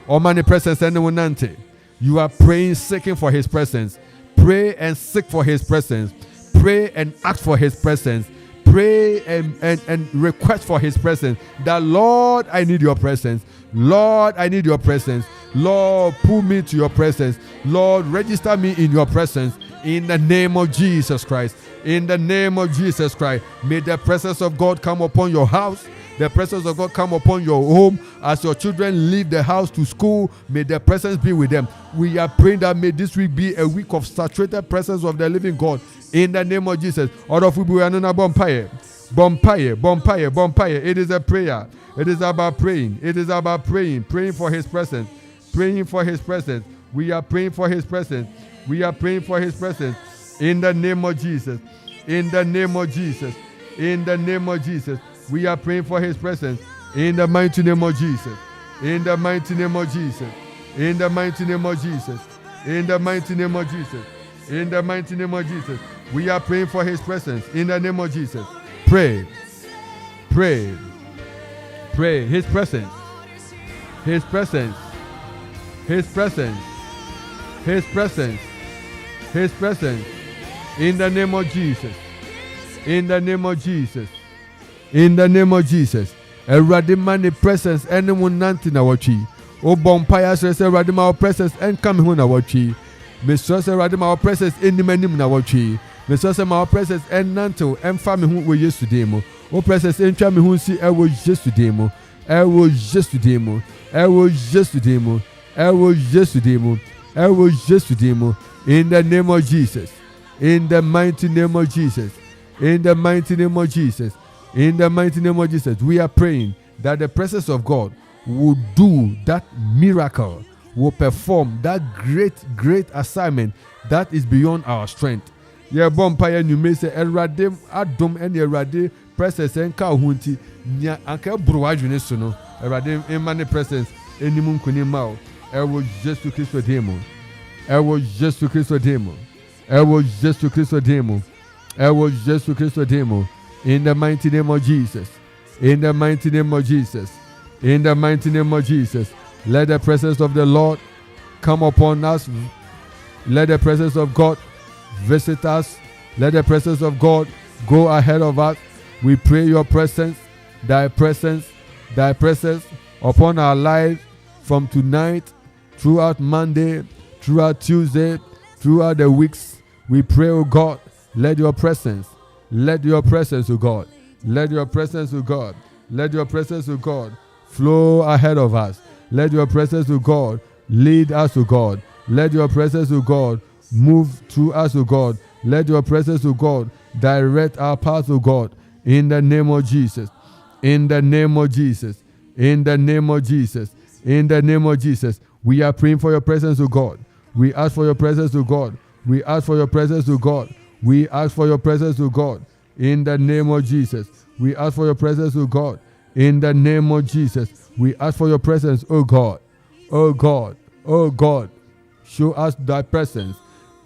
Or mani presence, and nante. You are praying, seeking for his presence. Pray and seek for his presence. Pray and ask for his presence. Pray and request for his presence. That Lord, I need your presence. Lord, I need your presence. Lord, pull me to your presence. Lord, register me in your presence. In the name of Jesus Christ. In the name of Jesus Christ. May the presence of God come upon your house. The presence of God come upon your home. As your children leave the house to school, may the presence be with them. We are praying that may this week be a week of saturated presence of the living God. In the name of Jesus. Bompire. It is a prayer. It is about praying. It is about praying. Praying for his presence. Praying for his presence. We are praying for his presence. We are praying for his presence. In the name of Jesus. In the name of Jesus. In the name of Jesus. We are praying for his presence. In the mighty name of Jesus. In the mighty name of Jesus. In the mighty name of Jesus. In the mighty name of Jesus. In the mighty name of Jesus. We are praying for his presence. In the name of Jesus. Pray. Pray. Pray. His presence. His presence. His presence. His presence. His presence. In the name of Jesus. In the name of Jesus. In the name of Jesus. Erade mani presence ene munanti na wachi. O bompaya says erade ma presence and come hu na wachi. Me so say erade ma presence eni manim na wachi. Me so say ma presence en nanto en fa me hu we yesterday mo. O presence entwa me hu si e wo yesterday mo. E wo yesterday mo. E wo yesterday mo. E wo yesterday mo. E wo yesterday mo. In the name of Jesus. In the mighty name of Jesus. In the mighty name of Jesus. In the mighty name of Jesus, we are praying that the presence of God will do that miracle, will perform that great assignment that is beyond our strength. Yeah, bompire you may say erade adom and erade presence and kahunti nya anka bruwaju so no erade emane presence enimu nkuni ma e wo Jesus Christ demo. E wo Jesus Christ demo. E wo Jesus Christ demo. E wo Jesus Christ demo. In the mighty name of Jesus. In the mighty name of Jesus. In the mighty name of Jesus. Let the presence of the Lord come upon us. Let the presence of God visit us. Let the presence of God go ahead of us. We pray your presence, thy presence upon our lives from tonight, throughout Monday, throughout Tuesday, throughout the weeks. We pray, oh God, let your presence, oh God, let your presence, oh God, let your presence, oh God, flow ahead of us. Let your presence, oh God, lead us, oh God. Let your presence, oh God, move through us, oh God. Let your presence, oh God, direct our path, oh God. In the name of Jesus. In the name of Jesus. In the name of Jesus. In the name of Jesus. We are praying for your presence, oh God. We ask for your presence, oh God. We ask for your presence, oh God. We ask for your presence, oh God. In the name of Jesus. We ask for your presence, oh God. In the name of Jesus. We ask for your presence, oh God. Oh God. Oh God. Show us thy presence.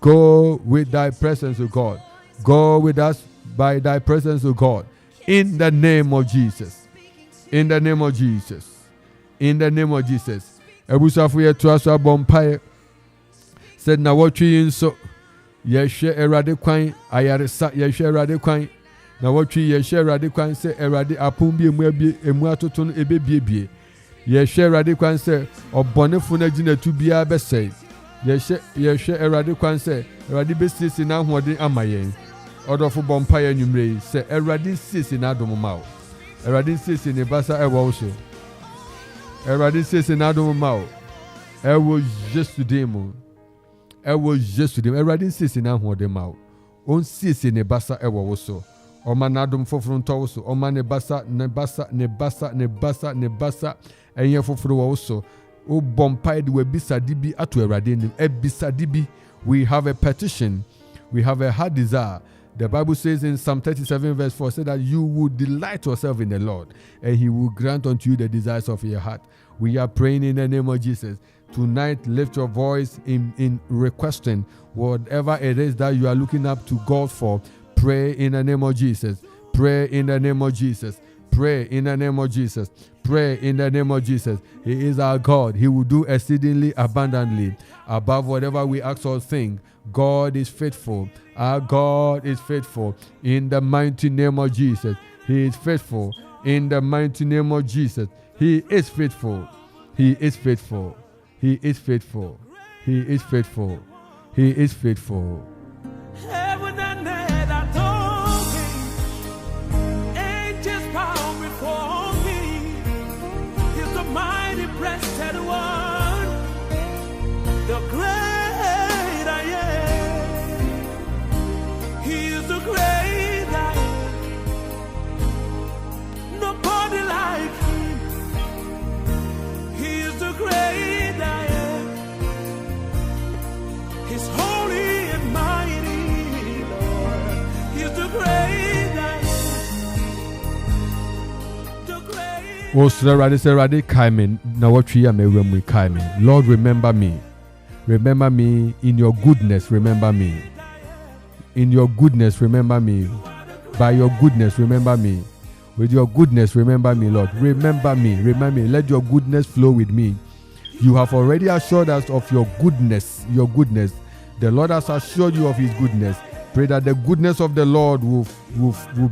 Go with thy presence, O God. Go with us by thy presence, O God. In the name of Jesus. In the name of Jesus. In the name of Jesus. Ebusafuye tuaso bompae. Said na watwi inso. Yehwe erade kwan ayaresa yehwe erade kwan. Na watwi yehwe erade kwan se erade apumbi emu atoto no ebebiebie. Yehwe erade kwan se obonefo na gina tu bia besei. Yehwe erade kwan se erade besisi na hoɔden ama yɛn. Odofo bompa ya nwumre se erade sisi na adom ma wo. Erade sisi ne basa ewo wo so. Erade sisi na adom ma wo. Ewo yesterday mo. Ewo yesterday. Erade sisi na hoɔden ma wo. On sisi ne basa ewo wo so. Oma na adom foforo nto wo so. Oma ne basa. Enye foforo wo so. O bompa de we bisadi bi ato erade nim. E bisadi bi. We have a petition. We have a heart desire. The Bible says in Psalm 37 verse 4, say that you will delight yourself in the Lord and he will grant unto you the desires of your heart. We are praying in the name of Jesus. Tonight, lift your voice in requesting whatever it is that you are looking up to God for. Pray in the name of Jesus. Pray in the name of Jesus. Pray in the name of Jesus. Pray in the name of Jesus. He is our God. He will do exceedingly abundantly above whatever we ask or think. God is faithful. Our God is faithful. In the mighty name of Jesus. He is faithful. In the mighty name of Jesus. He is faithful. He is faithful. He is faithful. He is faithful. He is faithful. Heaven and earth adore me. Angels bow before me. He's the mighty breasted one. The great I am. He is the great I am. Nobody like him. He is the great I am. He's holy and mighty, Lord. He's the great I am. The great Osra Radi say Radi Kaimin, na what we are me Kaimin. Lord, remember me. Remember me in your goodness, remember me. In your goodness, remember me. By your goodness, remember me. With your goodness, remember me, Lord. Remember me, remember me. Let your goodness flow with me. You have already assured us of your goodness, your goodness. The Lord has assured you of his goodness. Pray that the goodness of the Lord will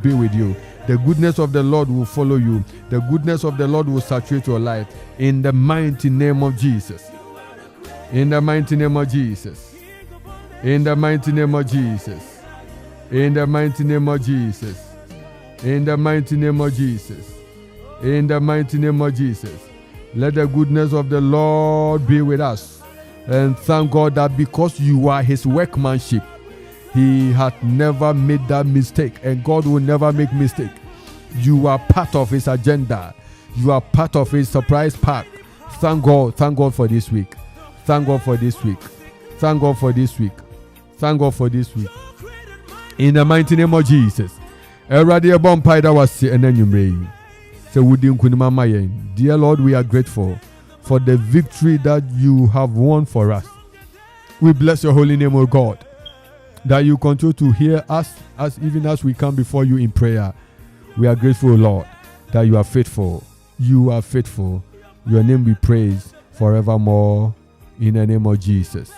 be with you. The goodness of the Lord will follow you. The goodness of the Lord will saturate your life. In the mighty name of Jesus. In the mighty name of Jesus. In the mighty name of Jesus. In the mighty name of Jesus. In the mighty name of Jesus. In the mighty name of Jesus. Let the goodness of the Lord be with us. And thank God that because you are his workmanship, he had never made that mistake. And God will never make mistake. You are part of his agenda. You are part of his surprise pack. Thank God. Thank God for this week. Thank God for this week. Thank God for this week. Thank God for this week. In the mighty name of Jesus. Eradi ebon paida wasi enenyumrei. So dear Lord, we are grateful for the victory that you have won for us. We bless your holy name, O God, that you continue to hear us even as we come before you in prayer. We are grateful, Lord, that you are faithful. You are faithful. Your name we praise forevermore. In the name of Jesus.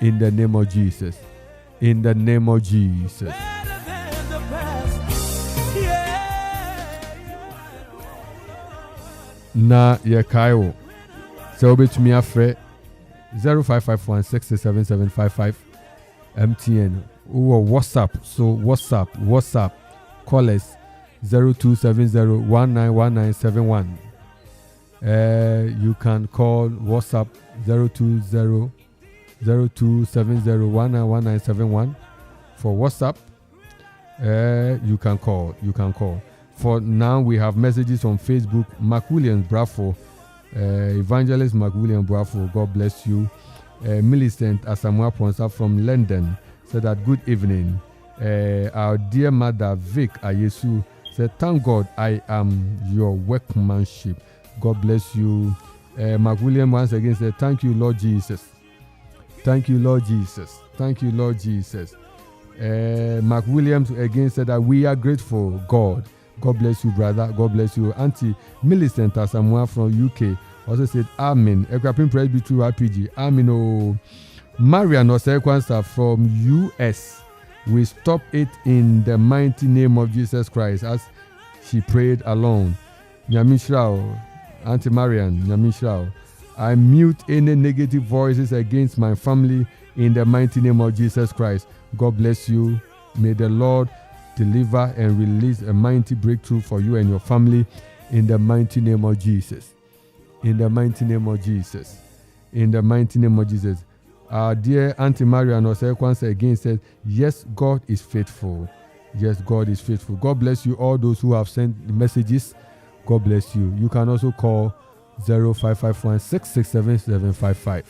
In the name of Jesus. In the name of Jesus. Na yekayo. So bet me afre 0551677755 MTN or WhatsApp. So WhatsApp call us 0270191971. You can call WhatsApp 0270191971 for WhatsApp. You can call. For now, we have messages on Facebook. Mark Williams Brafo, Evangelist Mark Williams Brafo, God bless you. Millicent Asamoah Ponsa from London said that good evening. Our dear mother Vic Ayesu said, thank God I am your workmanship. God bless you. Mark Williams once again said, thank you, Lord Jesus. Thank you, Lord Jesus. Thank you, Lord Jesus. Mark Williams again said that we are grateful, God. God bless you, brother. God bless you. Auntie Millicent Asamoah from UK also said, Amen. Akuffo Presby through RPG. Amen. Oh, Marian Osekwansa from US. We stop it in the mighty name of Jesus Christ as she prayed alone. Nyamishrao, Auntie Marian, Nyamishrao. I mute any negative voices against my family in the mighty name of Jesus Christ. God bless you. May the Lord deliver and release a mighty breakthrough for you and your family in the mighty name of Jesus. In the mighty name of Jesus. In the mighty name of Jesus. Our dear Auntie Marian once again says, yes, God is faithful. Yes, God is faithful. God bless you, all those who have sent the messages. God bless you. You can also call 0551-667-755.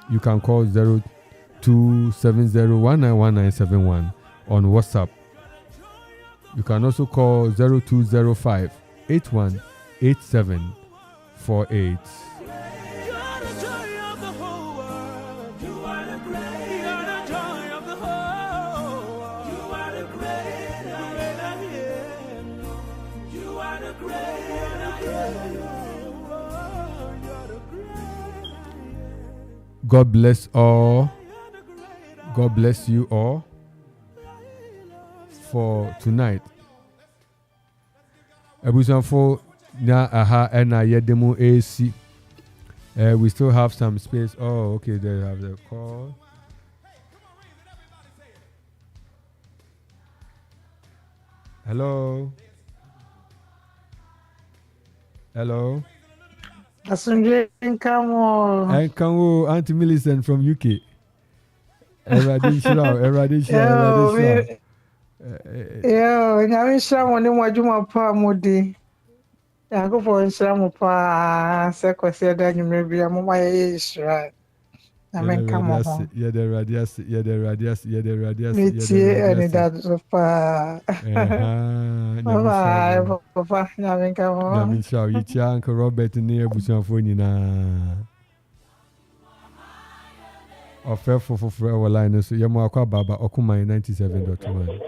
You can call 0270191971 on WhatsApp. You can also call 0205-818748. God bless all. God bless you all for tonight. Abusanfo na aha ena yedemu AC. We still have some space. Oh, okay, they have the call. Hello. Hello. Asunje Nkamo. Auntie Millicent from UK. Eradishra. Nyamisha woni mwadwuma pa mudi. Akuffo nsira mo pa se kwase da nwumre bia mo maye Israel. Amen. Come on. Yeah, the radius. Metie any that so far. Bye, Papa. Amen. Come on. Amen. Shall you tell Uncle Robert near Busan for Nina? Offer for our line, so Yamaka Baba Okuma 97.1.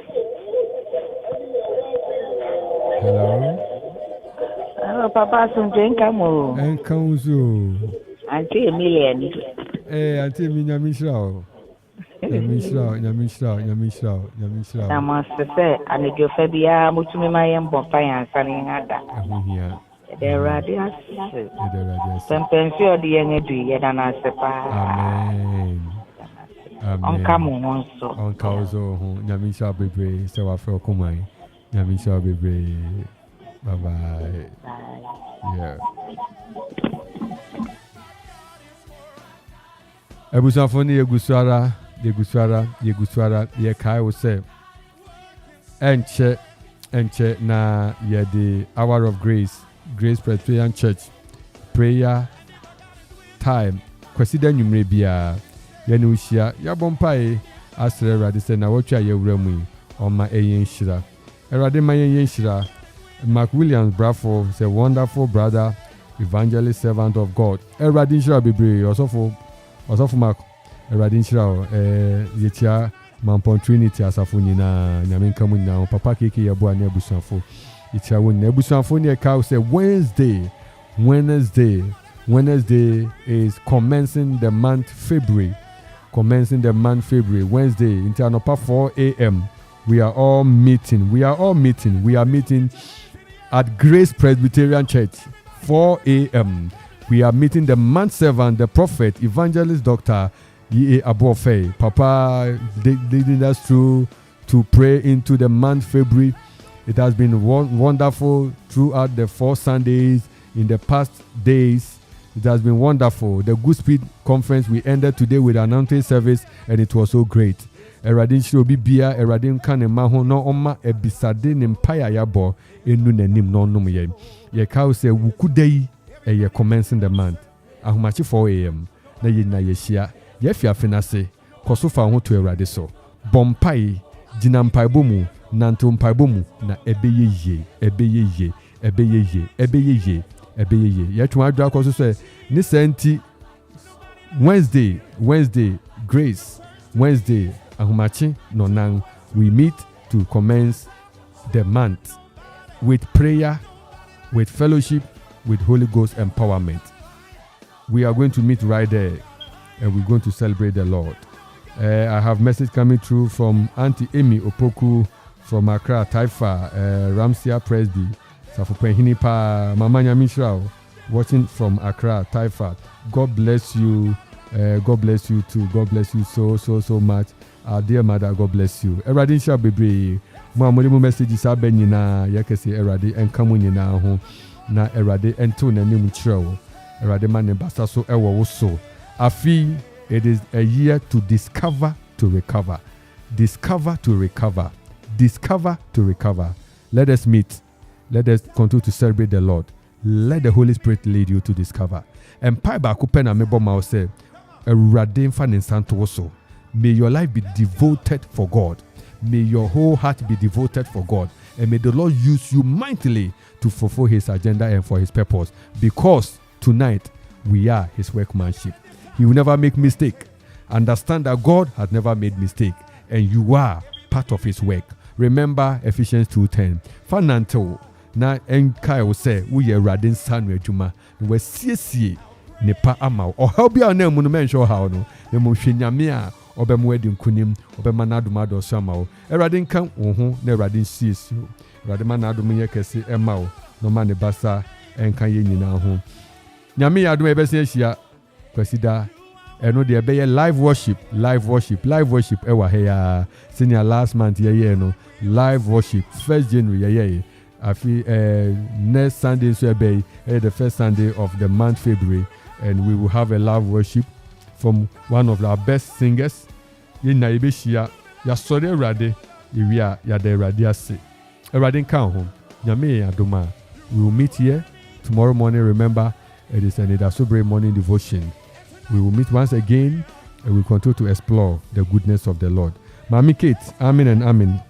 Hello, Papa. Some drink, and Council. Auntie Emilian. Auntie Minamisha. Yamishra. I must say, and if you're Fabia, Mutumima, Bompay, and Sunny Ada. The radius. Some pension, the energy, yet an answer. Amen. On come on, so. On Kauzo, Yamisha Baby, so I feel Kumai. Yamisha Baby. Bye. Yeah. Ebusafoni Yeguswara, ye kai will say. Enche na ye the hour of grace Presbyterian Church prayer time. Kwesida nyumre bia ye no hia ya bompai asre Erade se na wotwa ye wuramu oma eyen hira. Erade ma yen hira. Mark Williams Bradford is a wonderful brother, evangelist, servant of God. Erade hira bebre osofo Mark Erade hira yetia Mampon Trinity asafo nyina nyame nkamu nyina papa keke yebo ane abusafo yetia won abusafo ne ka say Wednesday is commencing the month February. Wednesday into anopa 4 a.m. We are all meeting at Grace Presbyterian Church 4 a.m. We are meeting the man servant, the prophet, evangelist, Dr. E.A. Abofe. Papa leading us through to pray into the month February. It has been wonderful throughout the 4 Sundays in the past days. It has been wonderful. The Good Speed Conference, we ended today with an anointing service and it was so great. Eradin Shirobi Bia, Eradin Kane Maho, no Oma, Ebisade, Empire Yabo, Enu Nenim, no Numuye. Ye cow say, Wukudei, a ye commencing the month. Ahumachi 4 a.m. Na ye na yeshia. Yefia Fenase, Kosofa ho to Eradiso. Bompai, Jinampai Bomu, Nantumpai Bomu, na ebeye. Yet to my drag also say, Nisenti Wednesday, Grace, Wednesday, Ahumachi, Nonang, we meet to commence the month with prayer, with fellowship, with Holy Ghost empowerment. We are going to meet right there and we're going to celebrate the Lord. I have message coming through from Auntie Amy Opoku from Accra, Taifa, Ramsia Presby, Twumhene pa Mama Nyamishra, watching from Accra, Taifa. God bless you. God bless you too. God bless you so much. Our dear mother, God bless you. Erade shall be brave. Mo messages are benina. Yakese Erade and kamunina ho. Na Erade ento na nimu chiro. Erade mane basa so ewo so. Afi, it is a year to discover to recover. Discover to recover. Let us meet. Let us continue to celebrate the Lord. Let the Holy Spirit lead you to discover. And pai ba kupena mebo ma say, Erade mfa nsanto so. May your life be devoted for God. May your whole heart be devoted for God. And may the Lord use you mightily to fulfill his agenda and for his purpose. Because tonight we are his workmanship. He will never make mistake. Understand that God has never made mistake. And you are part of his work. Remember Ephesians 2:10. Fananto na enkai will say we are radin sanwe juma. We see nepa ama. Or how be our name when mention how no. The moshinyamia obemu edi nkunim obema nadumado samao. Eradin kan oho na eradin cs. Radima nadum ye kese emao. No man basa enkan ye nyina ho. Nyame adum ebese hia kwasida eno de be live worship ewa here senior last month ye no live worship 1st January ye afi next Sunday so be the first Sunday of the month February, and we will have a live worship from one of our best singers ye na ebe hia ya sori Erade iwia ya de Erade ase Erade kan ho nyame adoma. We will meet here tomorrow morning. Remember, it is an Idasobre morning devotion. we will meet once again and we'll continue to explore the goodness of the Lord. Mami Kate, amen and amen.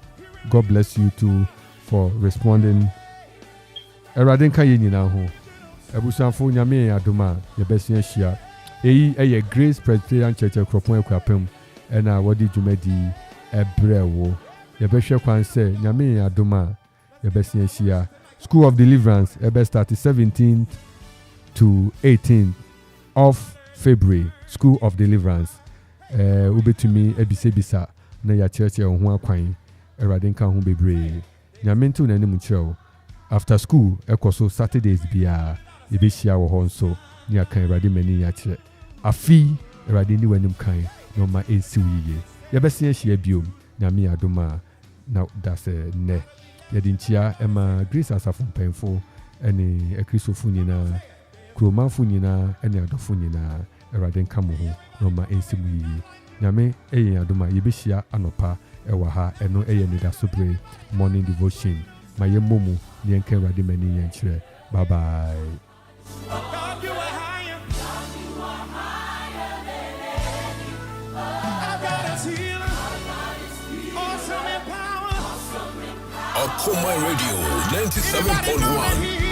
God bless you too for responding. Eraden ka nyina ho. Ebusanfo nyame adoma ye besia hia. Eyi Grace Presbyterian Church Akropong-Akuapem ena wodi dwumadi ebrewo. Ye behwe kwan se nyame adoma ye besia hia. School of Deliverance ebe start 17th to 18th of February. School of Deliverance. Ubetumi ebisebisa na ya church ho akwan. Eraden ka ho bebre. Nyame ntu na nim kyerɛw. After school, ekoso Saturdays bia ebehia wo ho nso ni akan Erade mani ya kyerɛ. Afi Erade ni wanim kan no ma ensi wiye. Ye besia hia biom nyame adoma na dase ne. Ye dinchia ema Grace Asafo Mpenfo ene Akristofo nyina Kromafo nyina ene adofo nyina Erade nka mo ho no ma ensi wiye. Nyame eye adoma ye behia anopa ewa ha eno eye ni da super morning devotion. My momu ni enke Erade mani ya kyerɛ. Bye bye. God, you are higher. Our God is healer. Awesome in power. Akoma Radio 97.1.